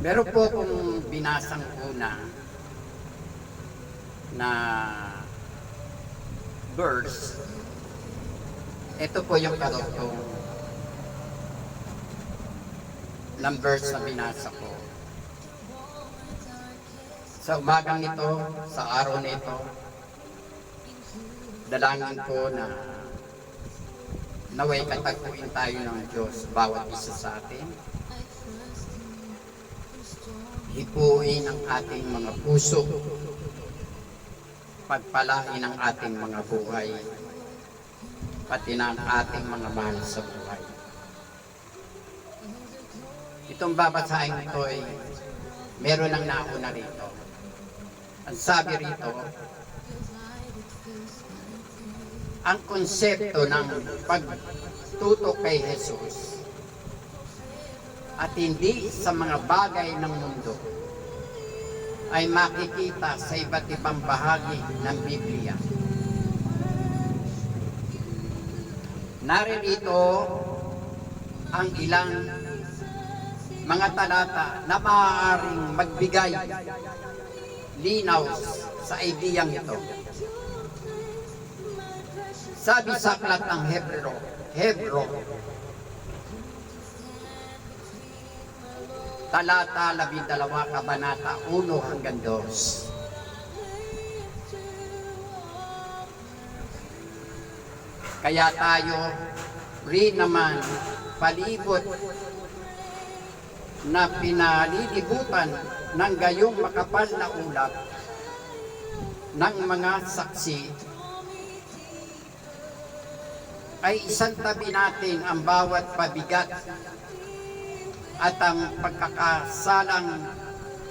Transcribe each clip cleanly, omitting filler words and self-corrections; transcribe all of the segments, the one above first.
Meron po akong binasang una na verse. Ito po yung karugtong ng verse na binasa ko. Sa umagang ito, sa araw na ito, dalangin ko na naway katagpuin tayo ng Diyos bawat isa sa atin. Hipuin ang ating mga puso, pagpalain ang ating mga buhay, pati na ang ating mga mahal sa buhay. Itong babasahin ito ay meron ng nauna rito. Ang sabi rito, ang konsepto ng pagtutok kay Jesus at hindi sa mga bagay ng mundo ay makikita sa iba't ibang bahagi ng Biblia. Naririto ang ilang mga talata na maaaring magbigay linaw sa ideyang ito. Sabi sa aklat ng Hebro, talata 12, kabanata 1 hanggang 2. Kaya tayo rin naman palibot na pinalilibutan ng gayong makapal na ulap ng mga saksi, ay isang tabi natin ang bawat pabigat at ang pagkakasalang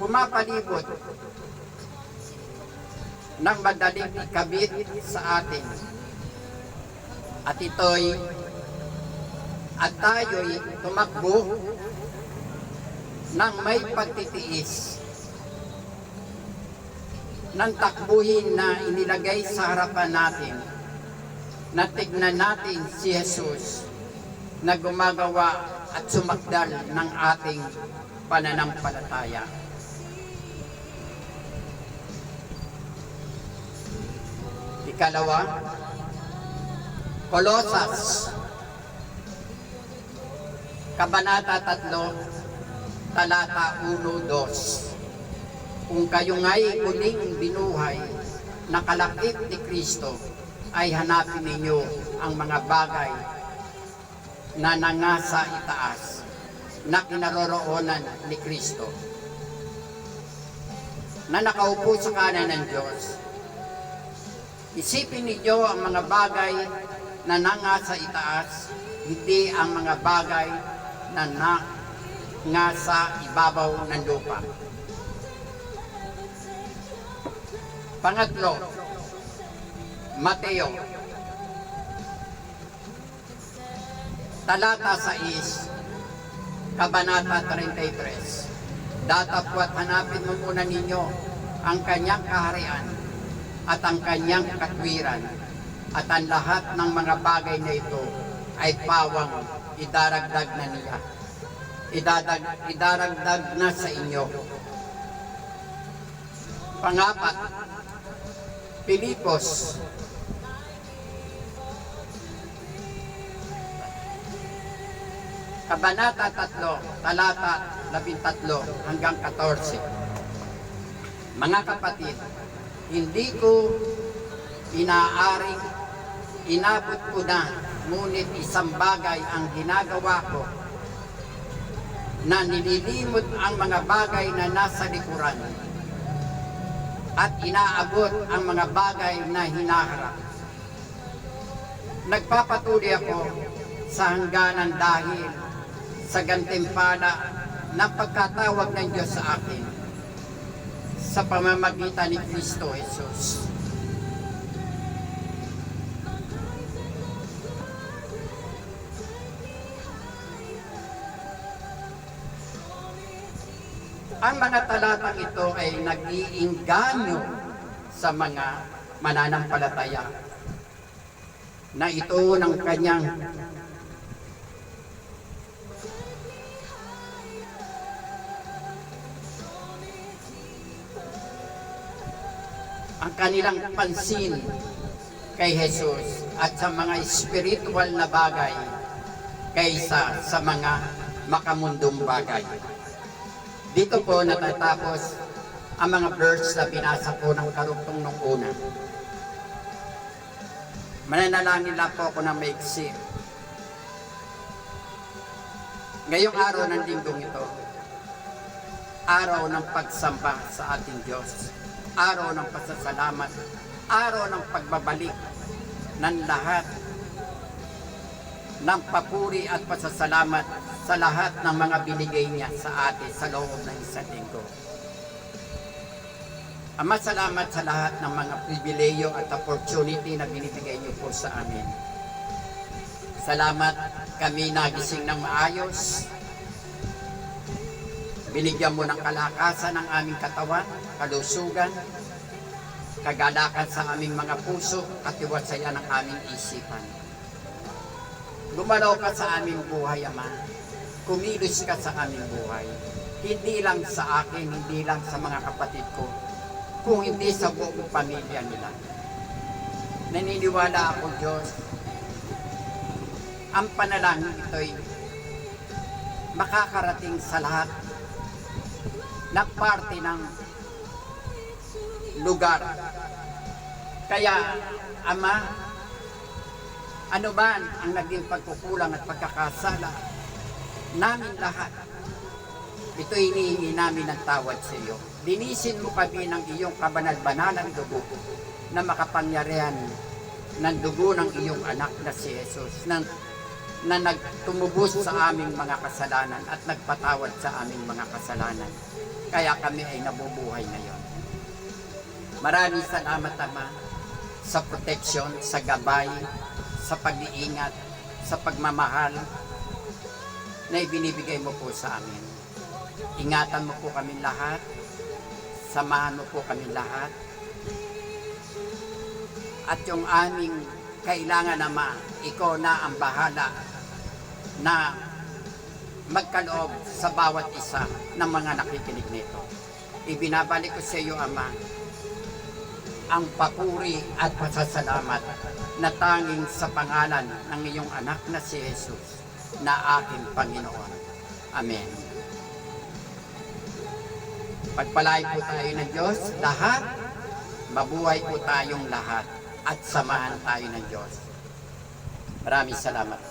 pumapalibot ng madaling ikabit sa atin. At tayo'y tumakbo ng may pagtitiis ng takbuhin na inilagay sa harapan natin, na tignan natin si Jesus na gumagawa at sumakdal ng ating pananampalataya. Ikalawa, Kolosas, kabanata 3, talata 1-2. Kung kayo nga'y muling binuhay na kalakip ni Kristo, ay hanapin ninyo ang mga bagay na nangasa itaas, na kinaroroonan ni Kristo, na nakaupo sa kanan ng Diyos. Isipin ninyo ang mga bagay na nangasa itaas, hindi ang mga bagay na nangasa ibabaw ng lupa. Pangatlo, Mateo, talata 6, kabanata 33. Datapwat hanapin mo muna ninyo ang kanyang kaharian at ang kanyang katwiran, at ang lahat ng mga bagay na ito ay pawang idaragdag na niya. Idaragdag na sa inyo. Pangapat, Pilipos, kabanata 3, talata 13 hanggang 14. Mga kapatid, hindi ko inaaring inabot ko na, ngunit isang bagay ang ginagawa ko, na nililimot ang mga bagay na nasa likuran at inaabot ang mga bagay na hinaharap. Nagpapatuloy ako sa hangganan dahil sa gantimpala ng pagkatawag ng Diyos sa akin sa pamamagitan ni Kristo Jesus. Ang mga talatang ito ay nag-iinganyo sa mga mananampalataya na ito ng kanyang ang kanilang pansin kay Jesus at sa mga spiritual na bagay kaysa sa mga makamundong bagay. Dito po natatapos ang mga verse na binasa po ng karugtong nung una. Mananalangin lang po ako ng maiksi. Ngayong araw ng linggong ito, araw ng pagsamba sa ating Diyos, araw ng pasasalamat, araw ng pagbabalik ng lahat ng papuri at pasasalamat sa lahat ng mga binigay niya sa atin sa loob ng isang linggo. Ama, salamat sa lahat ng mga pribileyo at opportunity na binibigay niyo po sa amin. Salamat kami nagising ng maayos. Binigyan mo ng kalakasan ng aming katawan, kalusugan, kagalakan sa aming mga puso, katiwasaya ng aming isipan. Gumalaw ka sa aming buhay, Ama. Kumilos ka sa aming buhay. Hindi lang sa akin, hindi lang sa mga kapatid ko, kung hindi sa buong pamilya nila. Naniniwala ako, Diyos, ang panalangin ito'y makakarating sa lahat na parte ng lugar. Kaya, Ama, ano man ang naging pagkukulang at pagkakasala namin lahat, ito hinihingi namin ng tawad sa iyo. Linisin mo kami ng iyong kabanal-banalang dugo na makapangyarihan ng dugo ng iyong anak na si Jesus na nagtumubos sa aming mga kasalanan at nagpatawad sa aming mga kasalanan. Kaya kami ay nabubuhay ngayon. Maraming salamat, Ama, sa protection, sa gabay, sa pag-iingat, sa pagmamahal na ibinibigay mo po sa amin. Ingatan mo po kami lahat, samahan mo po kami lahat, at yung aming kailangan, Ama, ikaw na ang bahala na magkaloob sa bawat isa ng mga nakikinig nito. Ibinabalik ko sa iyo, Ama, ang papuri at pasasalamat na tanging sa pangalan ng iyong anak na si Jesus na aking Panginoon. Amen. Pagpalain po tayo ng Diyos, lahat, mabuhay po tayong lahat, at samahan tayo ng Diyos. Maraming salamat.